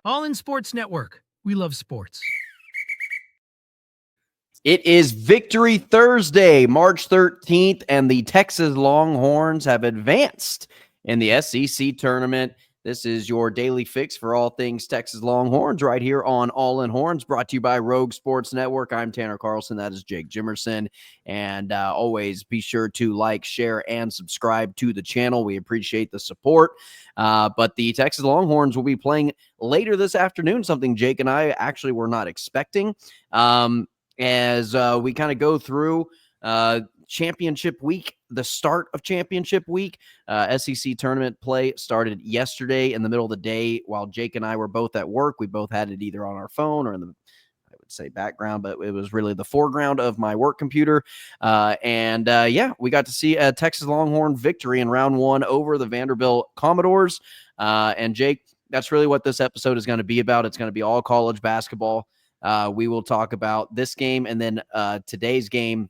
All in Sports Network. We love sports. It is Victory Thursday, March 13th, and the Texas Longhorns have advanced in the SEC tournament. This is your daily fix for all things Texas Longhorns right here on All in Horns, brought to you by Rogue Sports Network. I'm Tanner Carlson. That is Jake Jimerson. And always be sure to like, share, and subscribe to the channel. We appreciate the support. But the Texas Longhorns will be playing later this afternoon, something Jake and I actually were not expecting. As we kind of go through championship week, the start of championship week. SEC tournament play started yesterday in the middle of the day while Jake and I were both at work. We both had it either on our phone or in the, I would say, background, but it was really the foreground of my work computer. Yeah, we got to see a Texas Longhorn victory in round one over the Vanderbilt Commodores. And Jake, that's really what this episode is going to be about. It's going to be all college basketball. We will talk about this game and then today's game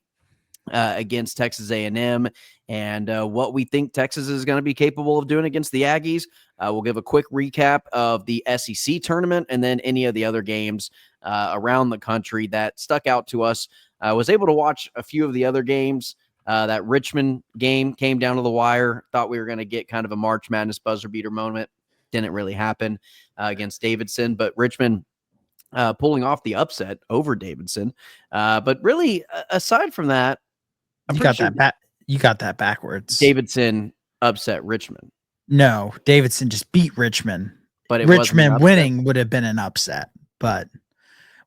against Texas A&M and what we think Texas is going to be capable of doing against the Aggies. We'll give a quick recap of the SEC tournament and then any of the other games around the country that stuck out to us. I was able to watch a few of the other games. That Richmond game came down to the wire. Thought we were going to get kind of a March Madness buzzer beater moment. Didn't really happen against Davidson, but Richmond pulling off the upset over Davidson. But really, aside from that, You got that backwards. Davidson upset Richmond. No, Davidson just beat Richmond. But Richmond winning would have been an upset. But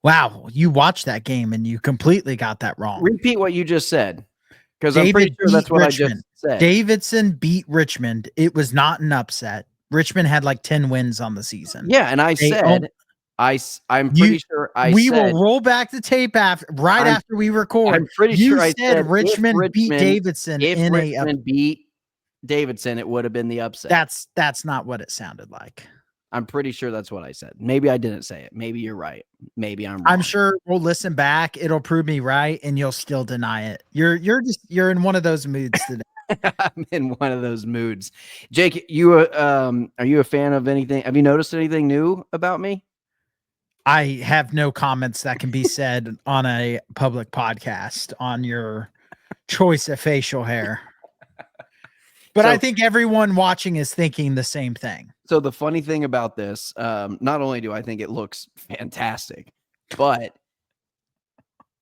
wow, you watched that game and you completely got that wrong. Repeat what you just said, because I'm pretty sure that's what I just said. Davidson beat Richmond. It was not an upset. Richmond had like 10 wins on the season. Yeah, and I'm pretty sure we will roll back the tape after we record. I'm pretty sure I said Richmond beat Davidson. If Richmond beat Davidson, it would have been the upset. That's not what it sounded like. I'm pretty sure that's what I said. Maybe I didn't say it. Maybe you're right. Maybe I'm wrong. I'm sure we'll listen back. It'll prove me right, and you'll still deny it. You're in one of those moods today. I'm in one of those moods. Jake, are you a fan of anything? Have you noticed anything new about me? I have no comments that can be said on a public podcast on your choice of facial hair. But I think everyone watching is thinking the same thing. So the funny thing about this, not only do I think it looks fantastic, but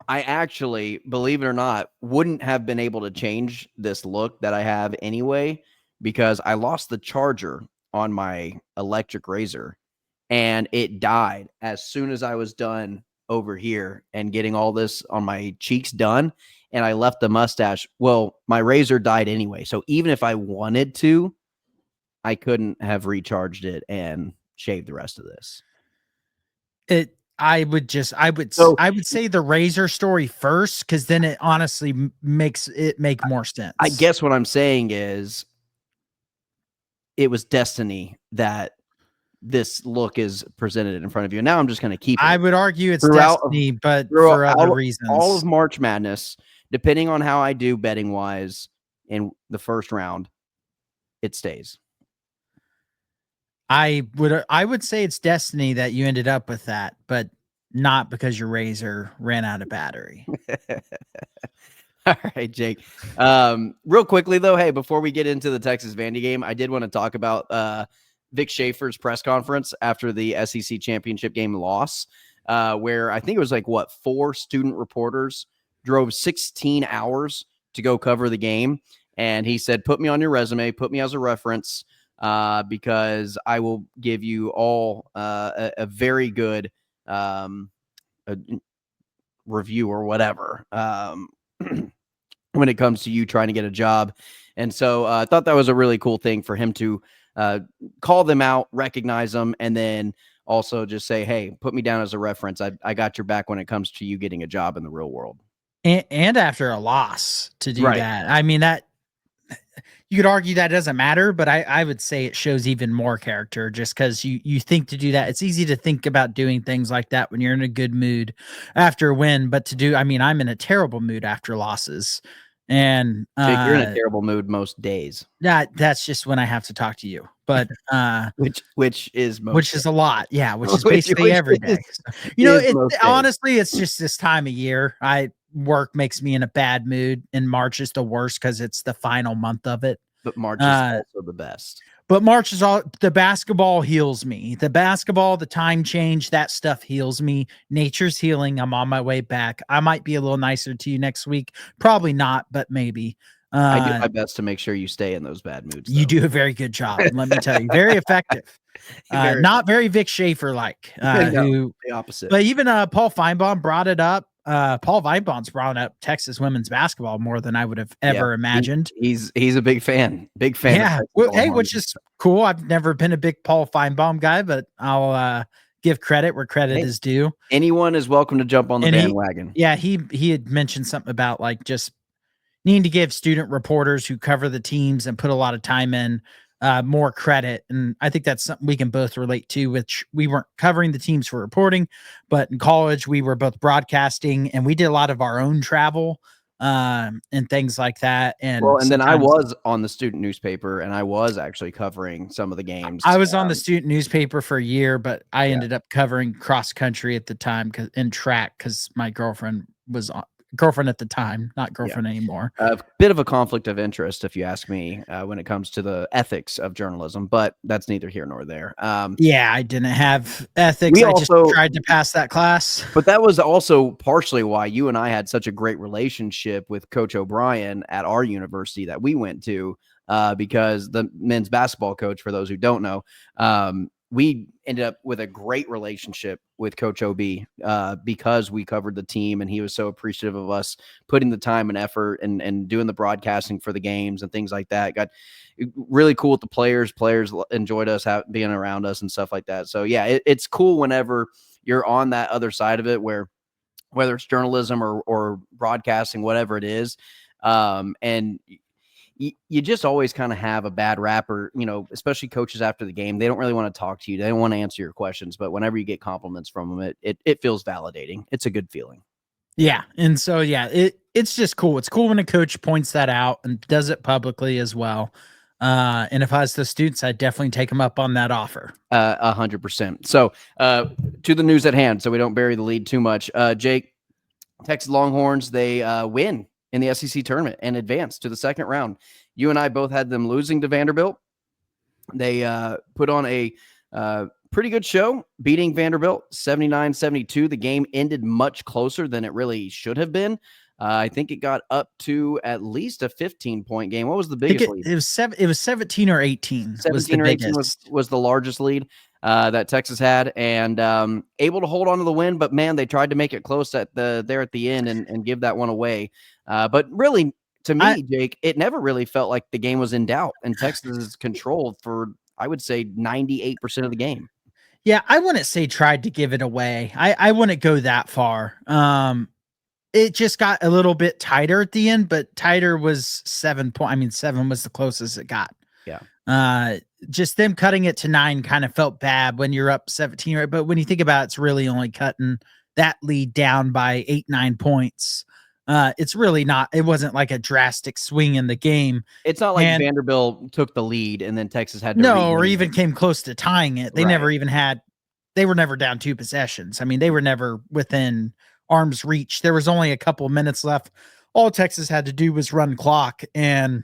I actually, believe it or not, wouldn't have been able to change this look that I have anyway, because I lost the charger on my electric razor. And it died as soon as I was done over here and getting all this on my cheeks done. And I left the mustache. Well, my razor died anyway. So even if I wanted to, I couldn't have recharged it and shaved the rest of this. I would say the razor story first, because then it honestly makes it make more sense. I guess what I'm saying is it was destiny that this look is presented in front of you. And now I'm just going to keep it. I would argue it's destiny, but for other reasons. All of March Madness, depending on how I do betting wise in the first round, it stays. I would say it's destiny that you ended up with that, but not because your razor ran out of battery. All right, Jake. Real quickly though, hey, before we get into the Texas Vandy game, I did want to talk about Vic Schaefer's press conference after the SEC championship game loss, where I think it was 4 student reporters drove 16 hours to go cover the game. And he said, put me on your resume, put me as a reference, because I will give you all a very good review or whatever when it comes to you trying to get a job. And so I thought that was a really cool thing for him to call them out, recognize them, and then also just say, hey, put me down as a reference. I got your back when it comes to you getting a job in the real world. And after a loss to do that. I mean, that you could argue that doesn't matter, but I would say it shows even more character just because you think to do that. It's easy to think about doing things like that when you're in a good mood after a win, but I'm in a terrible mood after losses. And Jake, you're in a terrible mood most days. that's just when I have to talk to you. But which is most which is a lot. Yeah, which is Which basically every is day. So, you know, most days. honestly, it's just this time of year. Work makes me in a bad mood, and March is the worst because it's the final month of it. But March is also the best. But March is all the basketball heals me. The basketball, the time change, that stuff heals me. Nature's healing. I'm on my way back. I might be a little nicer to you next week. Probably not, but maybe. I do my best to make sure you stay in those bad moods. You do a very good job. Let me tell you, very effective. Not very Vic Schaefer like. Who the opposite. But even Paul Feinbaum brought it up. Paul Feinbaum's brought up Texas women's basketball more than I would have ever imagined. He's a big fan. Big fan. Yeah. Well, hey, which is cool. I've never been a big Paul Feinbaum guy, but I'll give credit where credit is due. Anyone is welcome to jump on the bandwagon. He had mentioned something about like just needing to give student reporters who cover the teams and put a lot of time in more credit. And I think that's something we can both relate to, which we weren't covering the teams for reporting, but in college we were both broadcasting and we did a lot of our own travel and things like that. And then I was on the student newspaper and I was actually covering some of the games. I was on the student newspaper for a year, but I ended up covering cross country at the time in track because my girlfriend at the time, not girlfriend anymore. A bit of a conflict of interest, if you ask me, when it comes to the ethics of journalism, but that's neither here nor there. I didn't have ethics. I just tried to pass that class. But that was also partially why you and I had such a great relationship with Coach O'Brien at our university that we went to, because the men's basketball coach, for those who don't know, we ended up with a great relationship with Coach OB because we covered the team and he was so appreciative of us putting the time and effort and doing the broadcasting for the games and things like that. Got really cool with the players. Players enjoyed us being around us and stuff like that. So, yeah, it's cool whenever you're on that other side of it, where whether it's journalism or broadcasting, whatever it is, and you just always kind of have a bad rap, or, especially coaches after the game. They don't really want to talk to you. They don't want to answer your questions. But whenever you get compliments from them, it feels validating. It's a good feeling. Yeah. And so, it's just cool. It's cool when a coach points that out and does it publicly as well. And if I was the students, I'd definitely take them up on that offer. 100%. So to the news at hand, so we don't bury the lead too much. Jake, Texas Longhorns, they win in the SEC tournament and advance to the second round. You and I both had them losing to Vanderbilt. They put on a pretty good show, beating Vanderbilt 79-72. The game ended much closer than it really should have been. I think it got up to at least a 15-point game. What was the biggest lead? It was 17 or 18. 17 or 18 was the largest lead that Texas had, and able to hold on to the win. But man, they tried to make it close there at the end and give that one away. But really, to me, Jake, it never really felt like the game was in doubt, and Texas is controlled for, I would say, 98% of the game. Yeah, I wouldn't say tried to give it away. I wouldn't go that far. It just got a little bit tighter at the end, but tighter was 7 points. I mean, 7 was the closest it got. Yeah. Just them cutting it to 9 kind of felt bad when you're up 17, right? But when you think about it, it's really only cutting that lead down by 8-9 points. It's really not, it wasn't like a drastic swing in the game. It's not like Vanderbilt took the lead and then Texas had to or even came close to tying it. They never even they were never down 2 possessions. I mean, they were never within arm's reach. There was only a couple of minutes left. All Texas had to do was run clock, and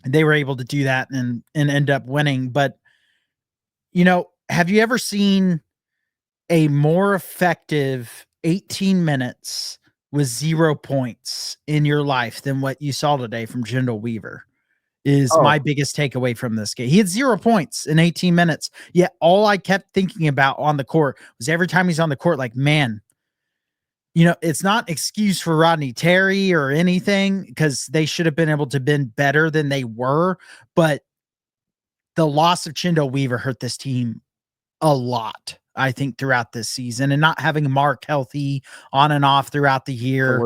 they were able to do that and end up winning. But, have you ever seen a more effective 18 minutes with 0 points in your life than what you saw today from Jindal Weaver? Is my biggest takeaway from this game. He had 0 points in 18 minutes. Yet all I kept thinking about on the court was every time he's on the court, like, man, it's not excuse for Rodney Terry or anything, because they should have been able to been better than they were. But the loss of Jindal Weaver hurt this team a lot, I think, throughout this season, and not having Mark healthy on and off throughout the year.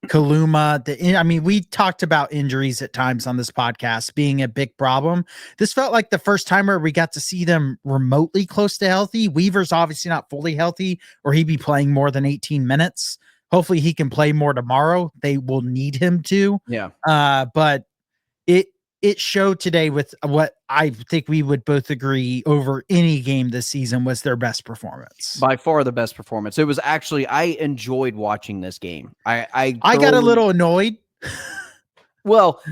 Kaluma. We talked about injuries at times on this podcast being a big problem. This felt like the first time where we got to see them remotely close to healthy. Weaver's obviously not fully healthy, or he'd be playing more than 18 minutes. Hopefully he can play more tomorrow. They will need him to. Yeah. But it showed today with what I think we would both agree over any game this season was their best performance. By far the best performance. It was actually, I enjoyed watching this game. I got a little annoyed. Well,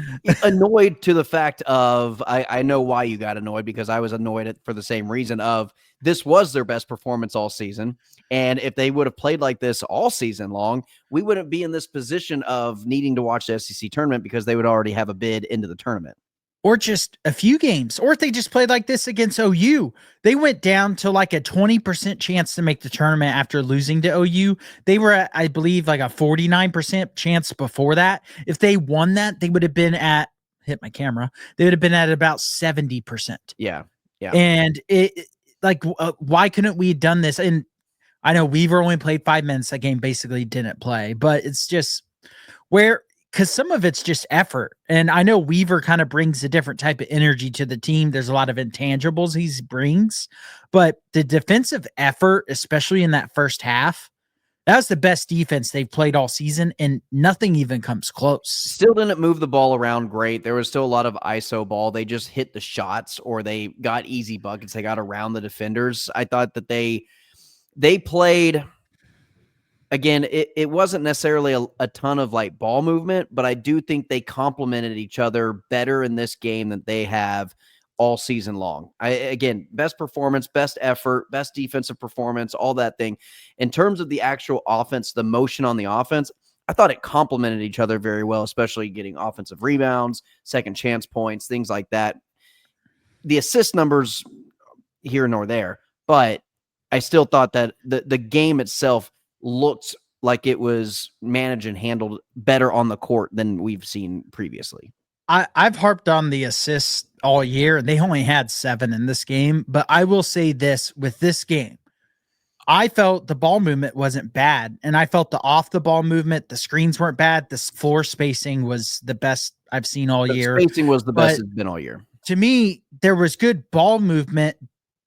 annoyed to the fact of, I know why you got annoyed, because I was annoyed for the same reason of this was their best performance all season. And if they would have played like this all season long, we wouldn't be in this position of needing to watch the SEC tournament because they would already have a bid into the tournament. Or just a few games. Or if they just played like this against OU, they went down to like a 20% chance to make the tournament after losing to OU. They were at, I believe, like a 49% chance before that. If they won that, they would have been at, hit my camera, they would have been at about 70%. Yeah. Yeah. And why couldn't we have done this? And I know Weaver only played 5 minutes. That game basically didn't play, but it's just because some of it's just effort. And I know Weaver kind of brings a different type of energy to the team. There's a lot of intangibles he brings, but the defensive effort, especially in that first half, that was the best defense they've played all season, and nothing even comes close. Still didn't move the ball around great. There was still a lot of ISO ball. They just hit the shots, or they got easy buckets. They got around the defenders. I thought that they played... Again, it wasn't necessarily a ton of like ball movement, but I do think they complemented each other better in this game than they have all season long. Again, best performance, best effort, best defensive performance, all that thing. In terms of the actual offense, the motion on the offense, I thought it complemented each other very well, especially getting offensive rebounds, second chance points, things like that. The assist numbers here nor there, but I still thought that the game itself looked like it was managed and handled better on the court than we've seen previously. I've harped on the assists all year, and they only had 7 in this game. But I will say this with this game, I felt the ball movement wasn't bad, and I felt the off the ball movement, the screens weren't bad. The floor spacing was the best I've seen all year. Spacing was the best it's been all year. To me, there was good ball movement,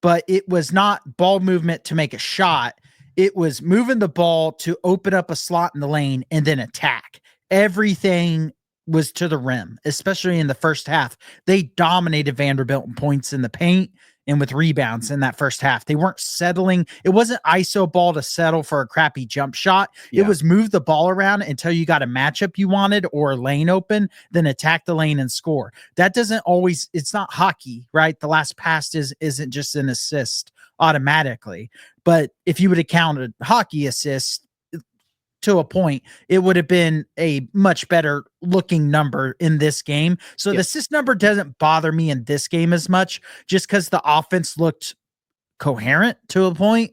but it was not ball movement to make a shot. It was moving the ball to open up a slot in the lane and then attack. Everything was to the rim, especially in the first half. They dominated Vanderbilt in points in the paint and with rebounds in that first half. They weren't settling. It wasn't ISO ball to settle for a crappy jump shot. Yeah. It was move the ball around until you got a matchup you wanted or a lane open, then attack the lane and score. That doesn't always, it's not hockey, right? The last pass isn't just an assist automatically. But if you would have counted hockey assists to a point, it would have been a much better looking number in this game. So the assist number doesn't bother me in this game as much, just because the offense looked coherent to a point,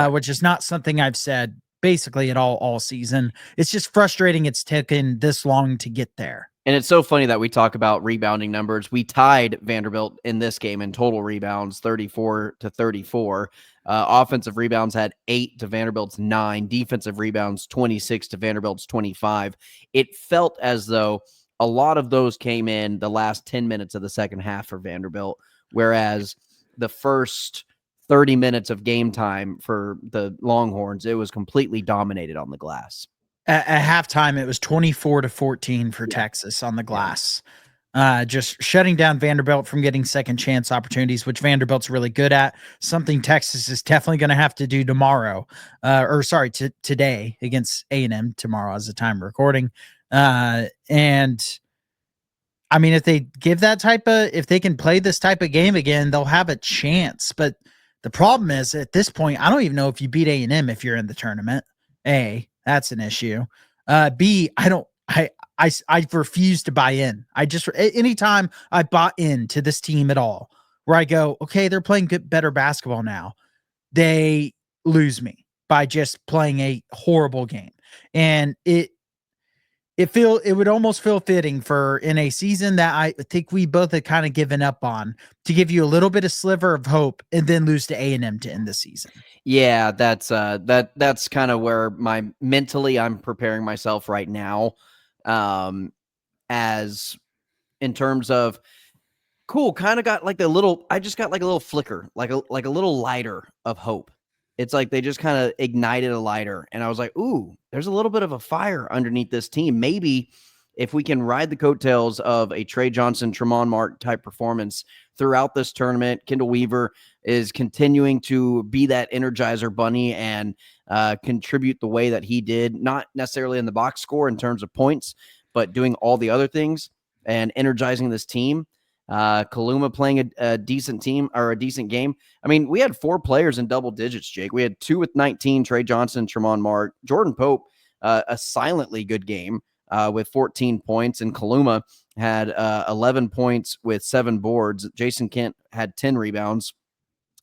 which is not something I've said basically at all season. It's just frustrating it's taken this long to get there. And it's so funny that we talk about rebounding numbers. We tied Vanderbilt in this game in total rebounds, 34-34. Offensive rebounds had 8 to Vanderbilt's 9. Defensive rebounds, 26 to Vanderbilt's 25. It felt as though a lot of those came in the last 10 minutes of the second half for Vanderbilt, whereas the first 30 minutes of game time for the Longhorns, it was completely dominated on the glass. At halftime, it was 24-14 for Texas on the glass. Just shutting down Vanderbilt from getting second chance opportunities, which Vanderbilt's really good at. Something Texas is definitely going to have to do tomorrow, today against A&M tomorrow as the time recording. And I mean, if they give if they can play this type of game again, they'll have a chance. But the problem is at this point, I don't even know if you beat A&M if you're in the tournament. That's an issue. B, I refuse to buy in. Anytime I bought into this team at all, where I go, okay, they're playing better basketball now, they lose me by just playing a horrible game. And it would almost feel fitting for in a season that I think we both had kind of given up on, to give you a little bit of sliver of hope and then lose to A&M to end the season. Yeah, that's kind of where mentally I'm preparing myself right now. As in terms of cool, kind of got like I just got like a little flicker, like a little lighter of hope. It's like they just kind of ignited a lighter. And I was like, ooh, there's a little bit of a fire underneath this team. Maybe if we can ride the coattails of a Trey Johnson, Tremont Mark type performance throughout this tournament, Kendall Weaver is continuing to be that energizer bunny and contribute the way that he did, not necessarily in the box score in terms of points, but doing all the other things and energizing this team. Kaluma playing a decent team or a decent game. I mean, we had 4 players in double digits, Jake. We had 2 with 19, Trey Johnson, Tremont Mark, Jordan Pope, a silently good game with 14 points, and Kaluma had 11 points with 7 boards. Jason Kent had 10 rebounds.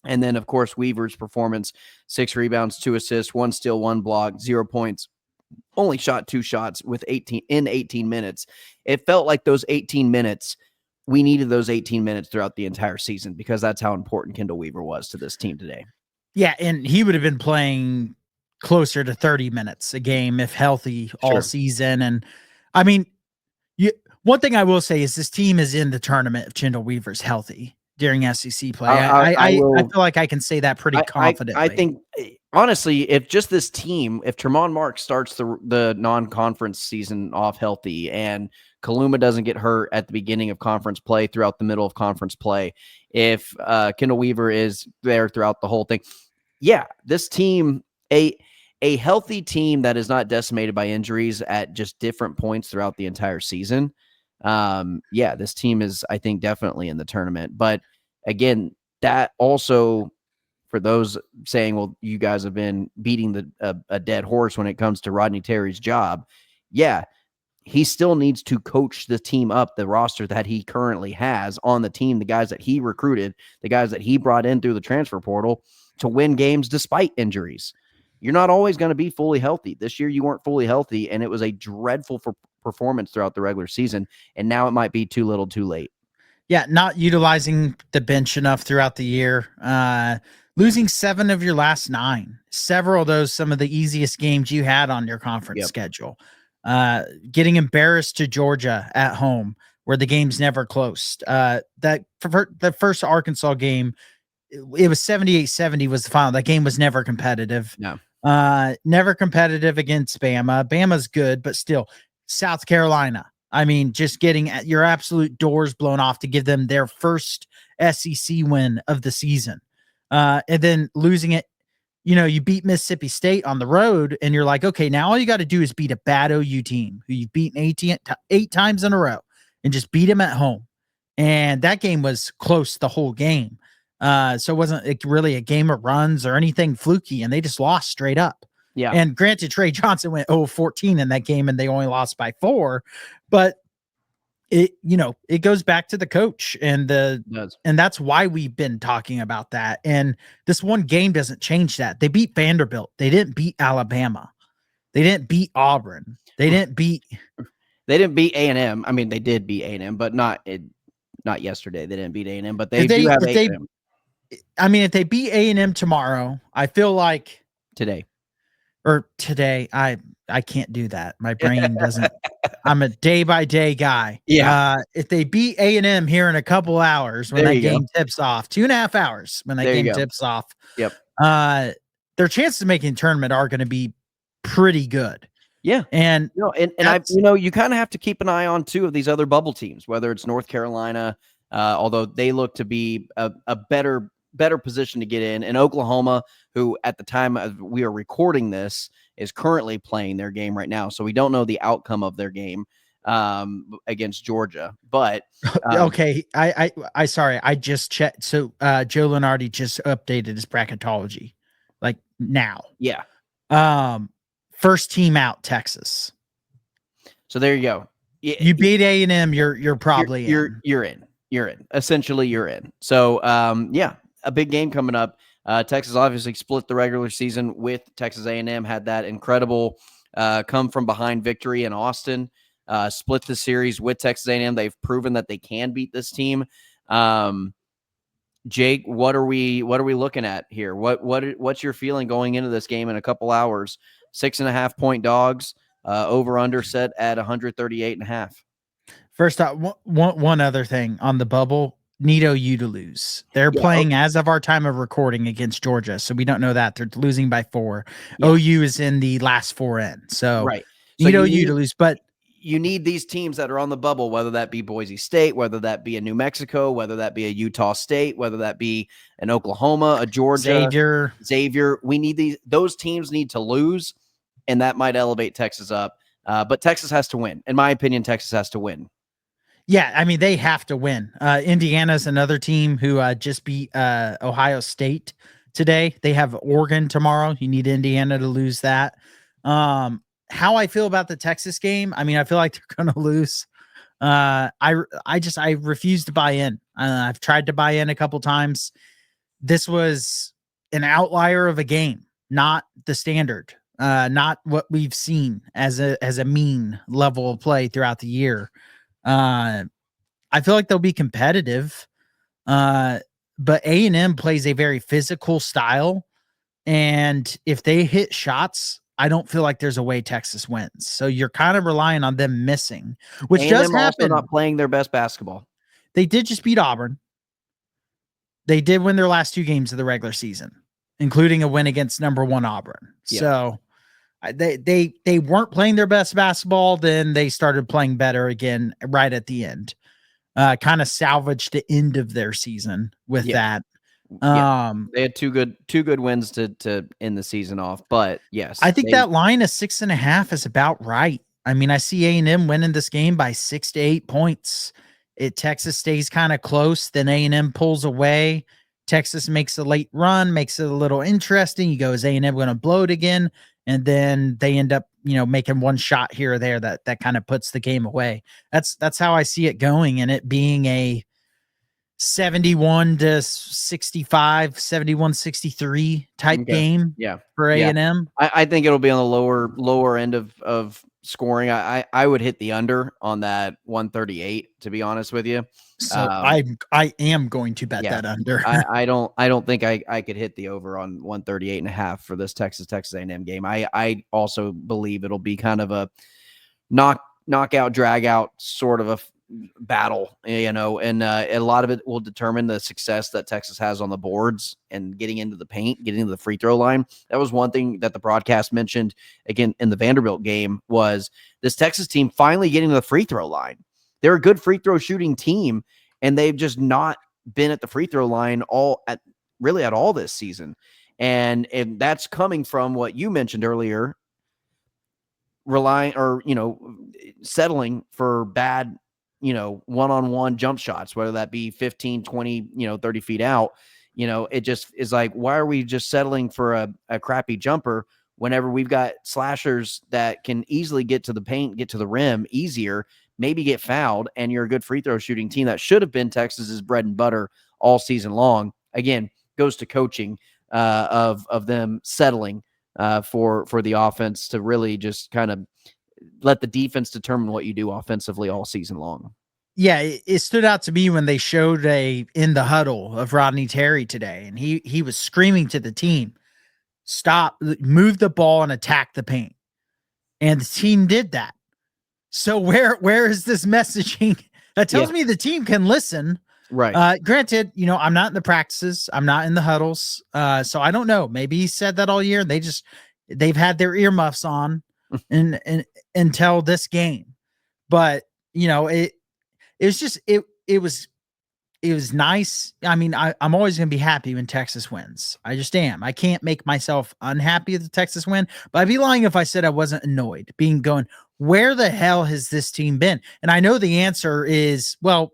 And then, of course, Weaver's performance, 6 rebounds, 2 assists, 1 steal, 1 block, 0 points. Only shot 2 shots with 18 minutes. It felt like those 18 minutes, we needed those 18 minutes throughout the entire season because that's how important Kendall Weaver was to this team today. Yeah, and he would have been playing closer to 30 minutes a game if healthy all season. And I mean, one thing I will say is this team is in the tournament if Kendall Weaver's healthy during SEC play. I feel like I can say that pretty confidently. I think, honestly, if just this team, if Tremont Mark starts the non-conference season off healthy and Kaluma doesn't get hurt at the beginning of conference play throughout the middle of conference play, if Kendall Weaver is there throughout the whole thing, yeah, this team, a healthy team that is not decimated by injuries at just different points throughout the entire season. Yeah, this team is, I think, definitely in the tournament. But again, that also, for those saying, well, you guys have been beating a dead horse when it comes to Rodney Terry's job. Yeah, he still needs to coach the team up, the roster that he currently has on the team, the guys that he recruited, the guys that he brought in through the transfer portal to win games despite injuries. You're not always going to be fully healthy. This year you weren't fully healthy, and it was a dreadful performance throughout the regular season, and now it might be too little too late. Yeah, not utilizing the bench enough throughout the year. Losing 7 of your last 9. Several of those, some of the easiest games you had on your conference schedule. Getting embarrassed to Georgia at home where the game's never close. The first Arkansas game, it was 78-70 was the final. That game was never competitive. No. Never competitive against Bama. Bama's good, but still. South Carolina. I mean, just getting your absolute doors blown off to give them their first SEC win of the season. And then losing it, you beat Mississippi State on the road, and you're like, okay, now all you got to do is beat a bad OU team who you've beaten 8 times in a row and just beat them at home. And that game was close the whole game. So it wasn't really a game of runs or anything fluky, and they just lost straight up. Yeah. And granted, Trey Johnson went 0-14 in that game, and they only lost by 4. But it goes back to the coach and that's why we've been talking about that. And this one game doesn't change that. They beat Vanderbilt. They didn't beat Alabama. They didn't beat Auburn. They didn't beat A&M. I mean, they did beat A&M, but not yesterday. They didn't beat A&M, but they do have A&M. I mean, if they beat A&M tomorrow, I feel like today, I can't do that. My brain doesn't. I'm a day by day guy. Yeah. If they beat A&M here in a couple hours when that game tips off, 2.5 hours when that game tips off. Yep. Their chances of making the tournament are going to be pretty good. Yeah. And you kind of have to keep an eye on 2 of these other bubble teams, whether it's North Carolina, although they look to be a better position to get in, and Oklahoma, who at the time we are recording this is currently playing their game right now. So we don't know the outcome of their game against Georgia, but okay. I sorry. I just checked. So Joe Lenardi just updated his bracketology like now. Yeah. First team out, Texas. So there you go. You beat A&M. You're probably you're in. Essentially, you're in. So yeah, a big game coming up. Texas obviously split the regular season with Texas A&M, had that incredible come from behind victory in Austin, split the series with Texas A&M. They've proven that they can beat this team. Jake, what are we looking at here? What's your feeling going into this game in a couple hours? 6.5 point dogs, over under set at 138.5. First off, one other thing on the bubble. need OU to lose. They're playing as of our time of recording against Georgia, so we don't know that. They're losing by 4. Yeah. OU is in the last 4 in, so right. So need OU to lose. But you need these teams that are on the bubble, whether that be Boise State, whether that be a New Mexico, whether that be a Utah State, whether that be an Oklahoma, a Georgia, Xavier. We need those teams need to lose, and that might elevate Texas up. But Texas has to win. In my opinion, Texas has to win. Yeah, I mean, they have to win. Indiana's another team who just beat Ohio State today. They have Oregon tomorrow. You need Indiana to lose that. How I feel about the Texas game, I mean, I feel like they're going to lose. I refuse to buy in. I've tried to buy in a couple times. This was an outlier of a game, not the standard, not what we've seen as a mean level of play throughout the year. I feel like they'll be competitive, but A&M plays a very physical style, and if they hit shots, I don't feel like there's a way Texas wins. So you're kind of relying on them missing, which A&M does happen. Also not playing their best basketball. They did just beat Auburn. They did win their last 2 games of the regular season, including a win against number 1 Auburn. Yeah. So they weren't playing their best basketball. Then they started playing better again right at the end. Kind of salvaged the end of their season with that. They had two good wins to end the season off. But yes, I think that line of 6.5 is about right. I mean, I see A&M winning this game by 6 to 8 points. Texas stays kind of close, then A&M pulls away. Texas makes a late run, makes it a little interesting. You go, is A&M going to blow it again? And then they end up, making one shot here or there that kind of puts the game away. That's how I see it going, and it being a 71 to 65, 71-63 type game for A&M. I think it'll be on the lower end of scoring. I would hit the under on that 138, to be honest with you. So I am going to bet that under. I don't think I could hit the over on 138.5 for this Texas A&M game. I also believe it'll be kind of a knockout, drag out sort of a battle, and a lot of it will determine the success that Texas has on the boards and getting into the paint, getting into the free throw line. That was one thing that the broadcast mentioned again in the Vanderbilt game, was this Texas team finally getting to the free throw line. They're a good free throw shooting team, and they've just not been at the free throw line at all this season. And that's coming from what you mentioned earlier, settling for bad, one-on-one jump shots, whether that be 15, 20, 30 feet out. It just is like, why are we just settling for a crappy jumper whenever we've got slashers that can easily get to the paint, get to the rim easier, maybe get fouled, and you're a good free throw shooting team that should have been Texas's bread and butter all season long. Again, goes to coaching of them settling for the offense to really just kind of let the defense determine what you do offensively all season long. Yeah, it stood out to me when they showed in the huddle of Rodney Terry today, and he was screaming to the team, stop, move the ball and attack the paint. And the team did that. So where is this messaging? That tells me the team can listen. Right. Granted, I'm not in the practices. I'm not in the huddles. So I don't know. Maybe he said that all year. They've had their earmuffs on and until this game. But it was nice. I mean, I'm always going to be happy when Texas wins. I just am. I can't make myself unhappy if the Texas win, but I'd be lying if I said I wasn't annoyed, going, where the hell has this team been? And I know the answer is, well,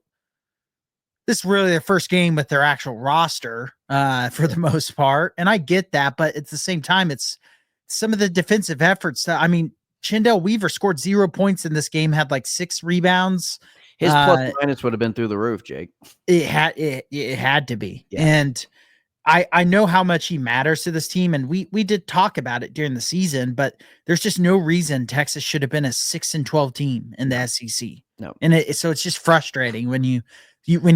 this is really their first game with their actual roster for the most part. And I get that, but at the same time, it's some of the defensive efforts. Chendell Weaver scored 0 points in this game, had like 6 rebounds. His plus minus would have been through the roof, Jake. It had to be. Yeah. And I know how much he matters to this team, and we did talk about it during the season, but there's just no reason Texas should have been a 6-12 team in the SEC. No. And so it's just frustrating when you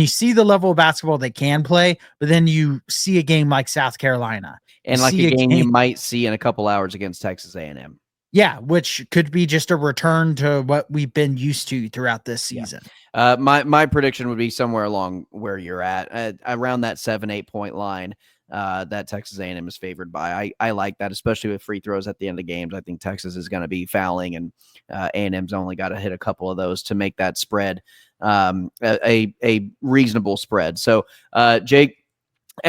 see the level of basketball they can play, but then you see a game like South Carolina. And like a game you might see in a couple hours against Texas A&M. Yeah, which could be just a return to what we've been used to throughout this season. My prediction would be somewhere along where you're at, around that 7-8 point line. That Texas A&M is favored by. I like that, especially with free throws at the end of games. I think Texas is going to be fouling, and A&M's only got to hit a couple of those to make that spread a reasonable spread. So, Jake,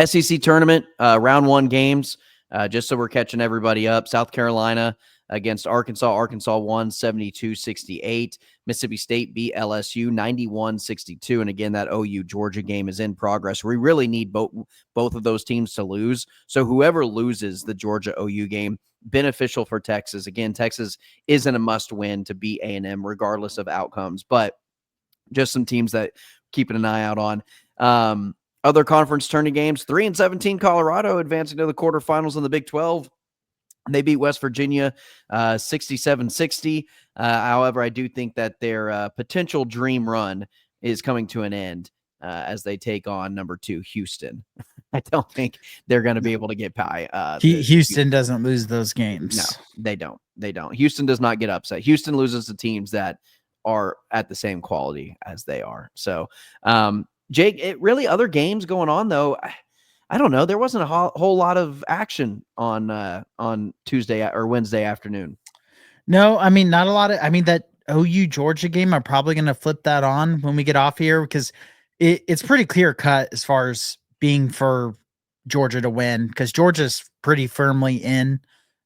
SEC tournament, round one games, just so we're catching everybody up. South Carolina against Arkansas. Arkansas won 72-68. Mississippi State beat LSU 91-62. And again, that OU Georgia game is in progress. We really need both of those teams to lose. So whoever loses the Georgia OU game, beneficial for Texas. Again, Texas isn't a must win to beat A&M regardless of outcomes, but just some teams that keeping an eye out on. Other conference tourney games, 3-17 Colorado advancing to the quarterfinals in the Big 12. They beat West Virginia 67-60. However, I do think that their potential dream run is coming to an end as they take on number 2, Houston. I don't think they're going to be able to get by. Houston doesn't lose those games. No, they don't. They don't. Houston does not get upset. Houston loses to teams that are at the same quality as they are. So, Jake, really other games going on, though. I don't know. There wasn't a whole lot of action on Tuesday or Wednesday afternoon. No, I mean, not a lot of, I mean, that OU Georgia game, I'm probably going to flip that on when we get off here because it's pretty clear cut as far as being for Georgia to win because Georgia's pretty firmly in.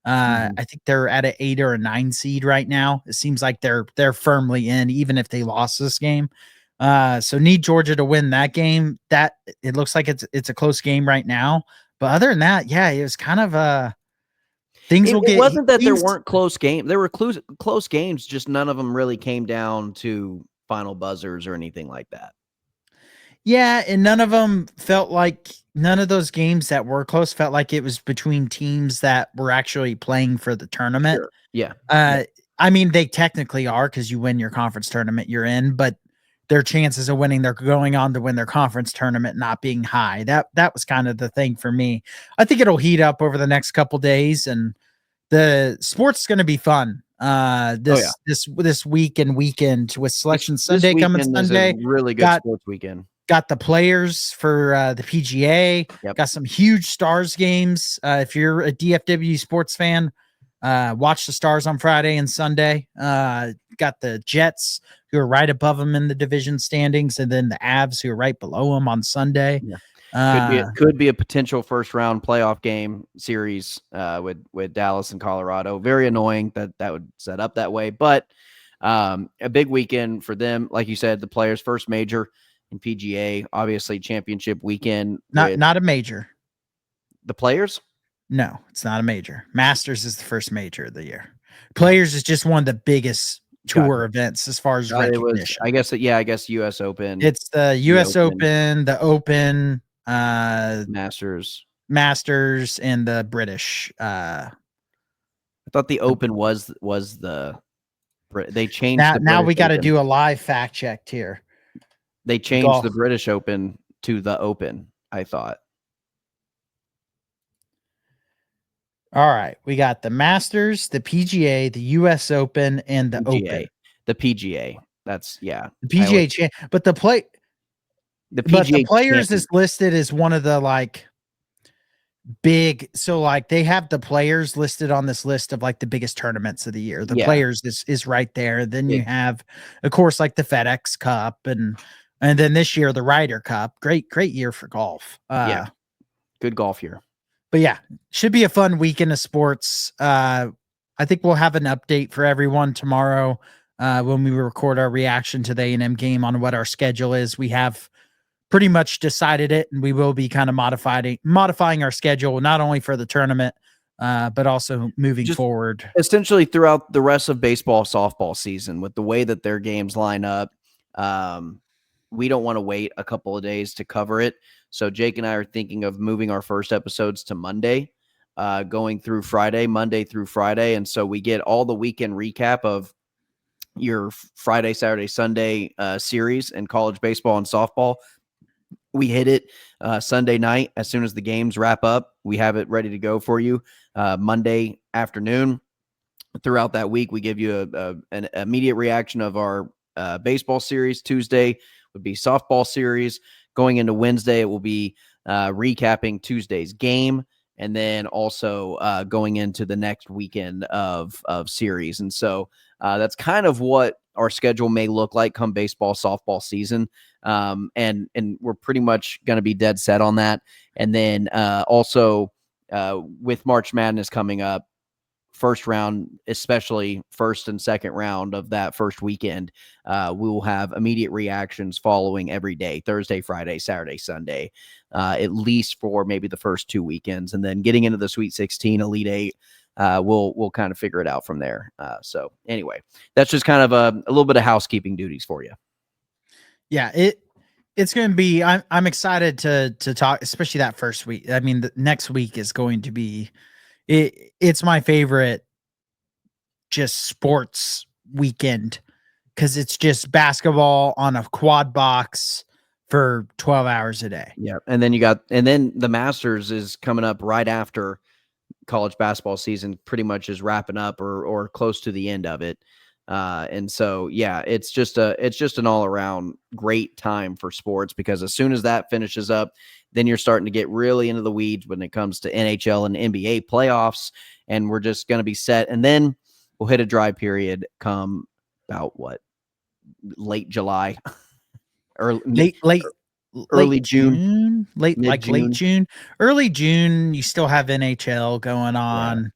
I think they're at an 8 or a 9 seed right now. It seems like they're firmly in, even if they lost this game. So need Georgia to win that game. That it looks like it's a close game right now. But other than that, yeah, it was kind of things will get. It wasn't that there weren't close games. There were close games, just none of them really came down to final buzzers or anything like that. Yeah, and none of those games that were close felt like it was between teams that were actually playing for the tournament. Sure. Yeah. I mean, they technically are because you win your conference tournament, you're in, but their chances of winning, they're going on to win their conference tournament not being high. That was kind of the thing for me. I think it'll heat up over the next couple days, and the sport's going to be fun. This week and weekend with Selection Sunday coming Sunday. Really good sports weekend. Got the players for the PGA. Yep. Got some huge Stars games. If you're a DFW sports fan, watch the Stars on Friday and Sunday. Got the Jets who are right above them in the division standings, and then the Avs who are right below them on Sunday. Yeah. Could be a potential first round playoff game series with Dallas and Colorado. Very annoying that would set up that way, but a big weekend for them. Like you said, the players' first major in PGA, obviously championship weekend. Not a major. The players? No, it's not a major. Masters is the first major of the year. Players is just one of the biggest tour events as far as recognition. I guess U.S. Open. It's the U.S. Open, the Open, Masters, and the British. I thought the Open was the. They changed. Now we got to do a live fact check here. They changed the British Open to the Open, I thought. All right. We got the Masters, the PGA, the US Open, and the Open. The PGA. That's The PGA but the PGA Players is listed as one of the big, so they have the Players listed on this list of the biggest tournaments of the year. The Players is right there. Then you have, of course, the FedEx Cup and then this year the Ryder Cup. Great year for golf. Good golf year. But yeah, should be a fun weekend of sports. I think we'll have an update for everyone tomorrow when we record our reaction to the A&M game on what our schedule is. We have pretty much decided it, and we will be kind of modifying our schedule, not only for the tournament, but also moving forward. Essentially throughout the rest of baseball, softball season, with the way that their games line up, we don't want to wait a couple of days to cover it. So Jake and I are thinking of moving our first episodes to Monday, going through Friday, Monday through Friday. And so we get all the weekend recap of your Friday, Saturday, Sunday series in college baseball and softball. We hit it Sunday night. As soon as the games wrap up, we have it ready to go for you Monday afternoon. throughout that week. We give you an immediate reaction of our baseball series. Tuesday would be softball series. Going into Wednesday, it will be recapping Tuesday's game, and then also going into the next weekend of series. And so that's kind of what our schedule may look like come baseball, softball season. And we're pretty much going to be dead set on that. And then also with March Madness coming up, first round, especially first and second round of that first weekend, we will have immediate reactions following every day, Thursday, Friday, Saturday, Sunday, at least for maybe the first 2 weekends. And then getting into the Sweet 16, Elite Eight, we'll kind of figure it out from there. So anyway, that's just kind of a little bit of housekeeping duties for you. Yeah, it's going to be, I'm excited to talk, especially that first week. I mean, the next week is going to be, it's my favorite just sports weekend because it's just basketball on a quad box for 12 hours a day. Yeah. And then the Masters is coming up right after college basketball season pretty much is wrapping up or close to the end of it. And so, yeah, it's just an all around great time for sports, because as soon as that finishes up, then you're starting to get really into the weeds when it comes to NHL and NBA playoffs. And we're just going to be set. And then we'll hit a dry period come about late July or early June, late June, early June. You still have NHL going on.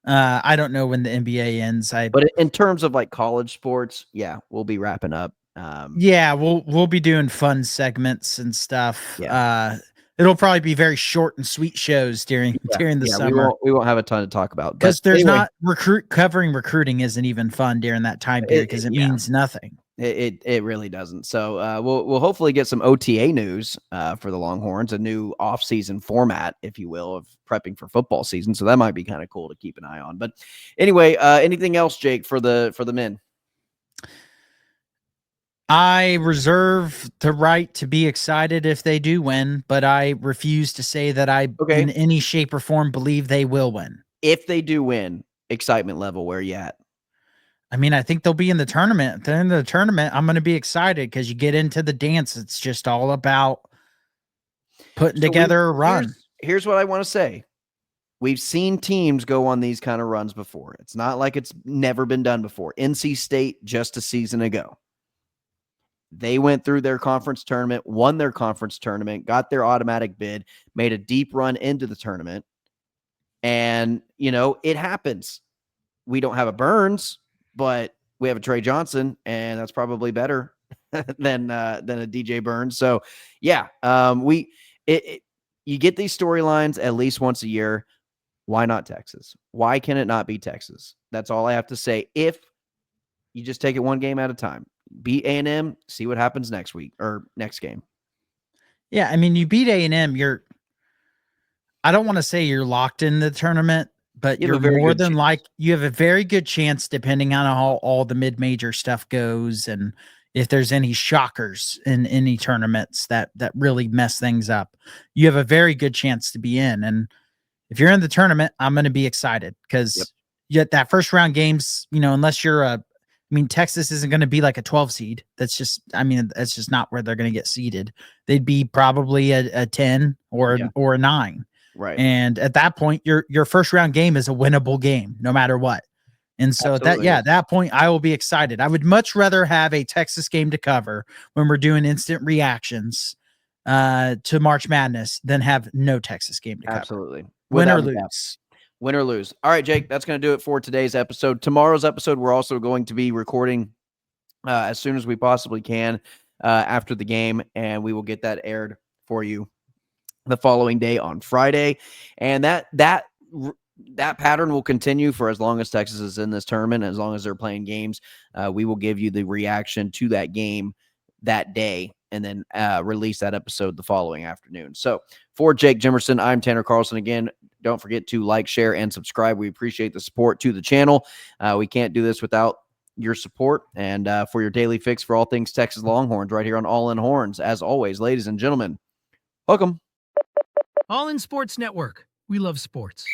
Yeah. I don't know when the NBA ends. But in terms of like college sports, yeah, we'll be wrapping up. Yeah, we'll be doing fun segments and stuff. Yeah. It'll probably be very short and sweet shows during the summer. We won't have a ton to talk about because there's anyway, not covering recruiting isn't even fun during that time period because it means nothing. It really doesn't. So we'll hopefully get some OTA news for the Longhorns, a new off-season format, if you will, of prepping for football season. So that might be kind of cool to keep an eye on. But anyway, anything else, Jake, for the men? I reserve the right to be excited if they do win, but I refuse to say that I in any shape or form believe they will win. If they do win, excitement level, where are you at? I mean, I think they'll be in the tournament. If they're in the tournament, I'm going to be excited because you get into the dance. It's just all about putting together a run. Here's what I want to say. We've seen teams go on these kind of runs before. It's not like it's never been done before. NC State just a season ago. They went through their conference tournament, won their conference tournament, got their automatic bid, made a deep run into the tournament. And, it happens. We don't have a Burns, but we have a Trey Johnson, and that's probably better than a DJ Burns. So, yeah, you get these storylines at least once a year. Why not Texas? Why can it not be Texas? That's all I have to say. If you just take it one game at a time, beat A&M, see what happens next week or next game. Yeah, I mean, you beat A&M, I don't want to say you're locked in the tournament, but you're more than you have a very good chance, depending on how all the mid-major stuff goes and if there's any shockers in any tournaments that really mess things up. You have a very good chance to be in. And if you're in the tournament, I'm going to be excited because that first round games, unless you're Texas isn't going to be like a 12 seed. That's just not where they're going to get seeded. They'd be probably a 10 or a 9. Right. And at that point, your first round game is a winnable game, no matter what. And so at that point, I will be excited. I would much rather have a Texas game to cover when we're doing instant reactions to March Madness than have no Texas game to cover. Absolutely. Win or lose. Win or lose. All right, Jake, that's going to do it for today's episode. Tomorrow's episode, we're also going to be recording as soon as we possibly can after the game, and we will get that aired for you the following day on Friday. And that pattern will continue for as long as Texas is in this tournament. As long as they're playing games, we will give you the reaction to that game that day and then release that episode the following afternoon. So for Jake Jimerson, I'm Tanner Carlson. Again, don't forget to like, share, and subscribe. We appreciate the support to the channel. We can't do this without your support. And for your daily fix for all things Texas Longhorns right here on All In Horns. As always, ladies and gentlemen, welcome. All In Sports Network. We love sports.